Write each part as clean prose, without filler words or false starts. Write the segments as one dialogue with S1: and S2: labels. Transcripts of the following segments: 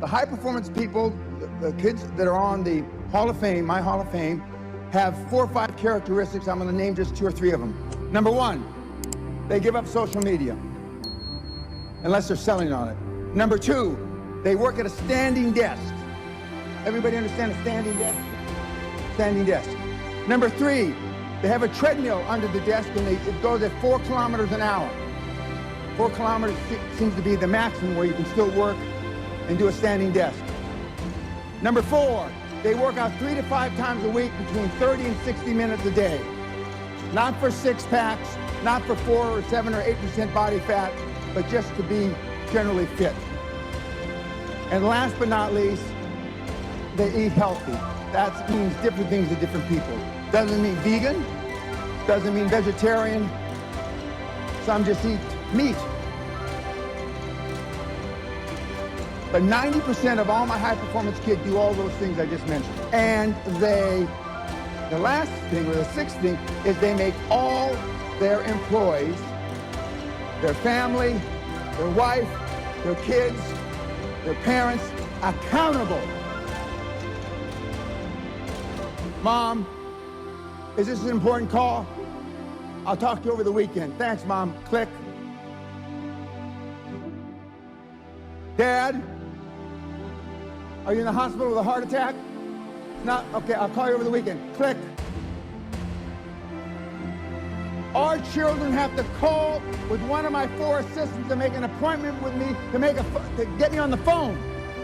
S1: The high performance people, the kids that are on the Hall of Fame, my Hall of Fame, have 4 or 5 characteristics. I'm going to name just 2 or 3 of them. Number 1, they give up social media, unless they're selling on it. Number 2, they work at a standing desk. Everybody understand a standing desk? Standing desk. Number 3, they have a treadmill under the desk and it goes at 4 kilometers an hour. 4 kilometers seems to be the maximum where you can still work and do a standing desk. Number 4, they work out 3 to 5 times a week between 30 and 60 minutes a day. Not for 6 packs, not for 4 or 7 or 8% body fat, but just to be generally fit. And last but not least, they eat healthy. That means different things to different people. Doesn't mean vegan, doesn't mean vegetarian. Some just eat meat. But 90% of all my high performance kids do all those things I just mentioned. And the last thing, or the 6th thing, is they make all their employees, their family, their wife, their kids, their parents, accountable. Mom, is this an important call? I'll talk to you over the weekend. Thanks, Mom. Click. Dad, are you in the hospital with a heart attack? Not? Okay, I'll call you over the weekend. Click. Our children have to call with one of my 4 assistants to make an appointment with me to get me on the phone.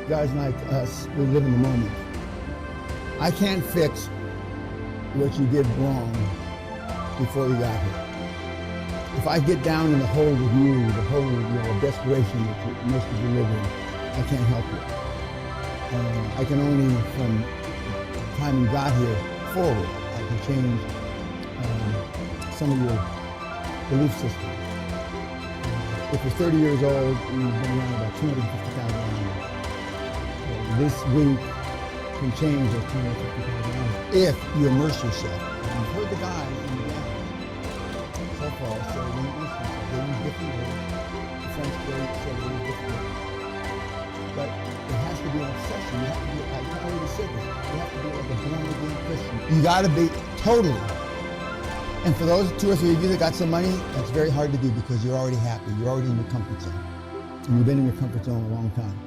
S1: Guys like us, we live in the moment. I can't fix what you did wrong before you got here. If I get down in the hole with you, the hole of desperation that most of you live in, I can't help you. I can only, from the time you got here forward, I can change some of your belief system. If you're 30 years old, you've been around about 250,000 hours. This week can change those 250,000 hours if you immerse yourself. And you've heard the guys in the band so far say they use different words. The French great said they use different words. But it has to be an obsession. You have to be, I already said this, you have to be like a born-again Christian. You got to be totally. And for those 2 or 3 of you that got some money, that's very hard to do because you're already happy. You're already in your comfort zone. And you've been in your comfort zone a long time.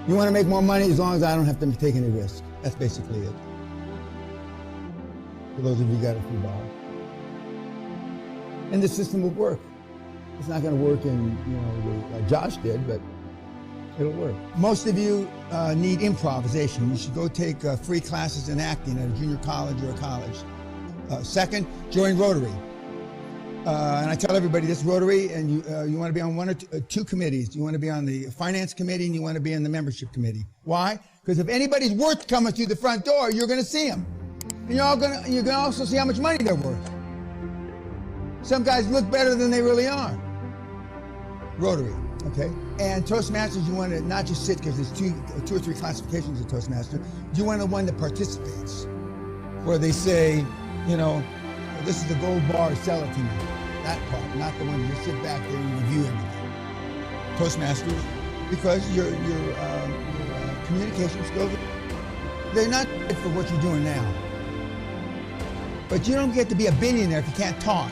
S1: You want to make more money as long as I don't have to take any risk. That's basically it. For those of you who got a few dollars. And the system will work. It's not going to work in, like Josh did, but it'll work. Most of you need improvisation. You should go take free classes in acting at a junior college or a college. Second, join Rotary. And I tell everybody this Rotary, and you want to be on 1 or 2 committees. You want to be on the finance committee and you want to be in the membership committee. Why? Because if anybody's worth coming through the front door, you're going to see them. And you're going to also see how much money they're worth. Some guys look better than they really are. Rotary, okay? And Toastmasters, you want to not just sit, because there's 2 or 3 classifications of Toastmaster. You want the one that participates, where they say, this is the gold bar, sell it to me. That part, not the one you sit back there and review everything. Toastmasters, because your communication skills, they're not good for what you're doing now. But you don't get to be a billionaire if you can't talk.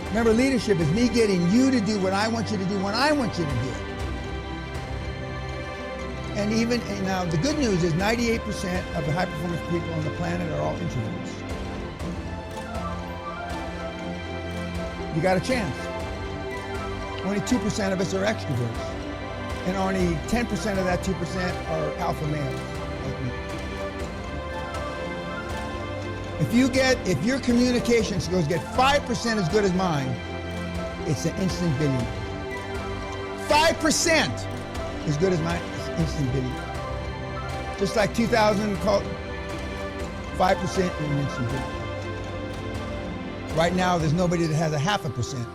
S1: Remember, leadership is me getting you to do what I want you to do when I want you to do it. And now the good news is 98% of the high performance people on the planet are all introverts. You got a chance. Only 2% of us are extroverts. And only 10% of that 2% are alpha males, like me. If your communication skills get 5% as good as mine, it's an instant billion. 5% as good as mine, it's instant billion. Just like 2,000 called 5% in an instant billion. Right now, there's nobody that has a 0.5%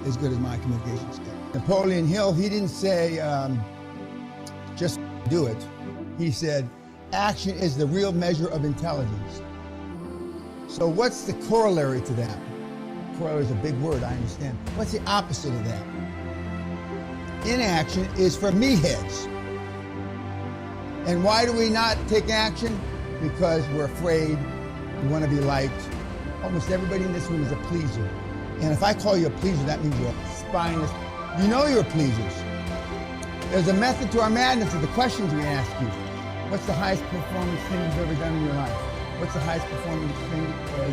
S1: as good as my communication skills. Napoleon Hill, he didn't say, just do it. He said, action is the real measure of intelligence. So what's the corollary to that? Corollary is a big word, I understand. What's the opposite of that? Inaction is for meatheads. And why do we not take action? Because we're afraid, we want to be liked. Almost everybody in this room is a pleaser. And if I call you a pleaser, that means you're spineless. You know you're pleasers. There's a method to our madness of the questions we ask you. What's the highest performance thing you've ever done in your life? What's the highest performance thing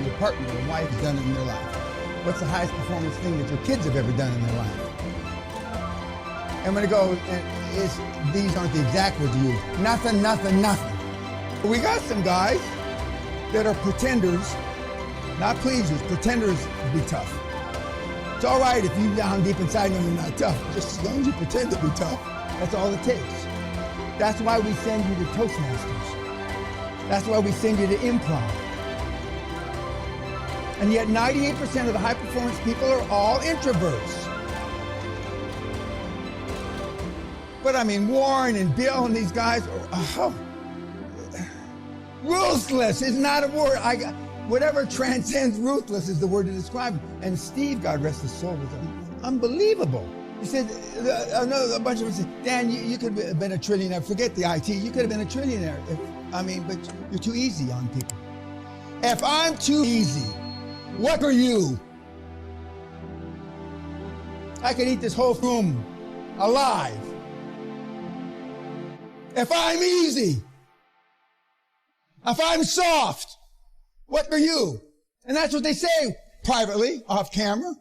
S1: your partner or wife has done in their life? What's the highest performance thing that your kids have ever done in their life? And when it goes, these aren't the exact words you use. Nothing, nothing, nothing. We got some guys that are pretenders, not pleasers. Pretenders be tough. It's all right if you down deep inside know you're not tough. Just as long as you pretend to be tough, that's all it takes. That's why we send you to Toastmasters. That's why we send you to improv. And yet 98% of the high-performance people are all introverts. But I mean, Warren and Bill and these guys are ruthless is not a word. Whatever transcends ruthless is the word to describe him. And Steve, God rest his soul, was unbelievable. He said, a bunch of us said, Dan, you could have been a trillionaire. Forget the IT. You could have been a trillionaire. But you're too easy on people. If I'm too easy, what are you? I could eat this whole room alive. If I'm easy, if I'm soft, what are you? And that's what they say privately, off camera.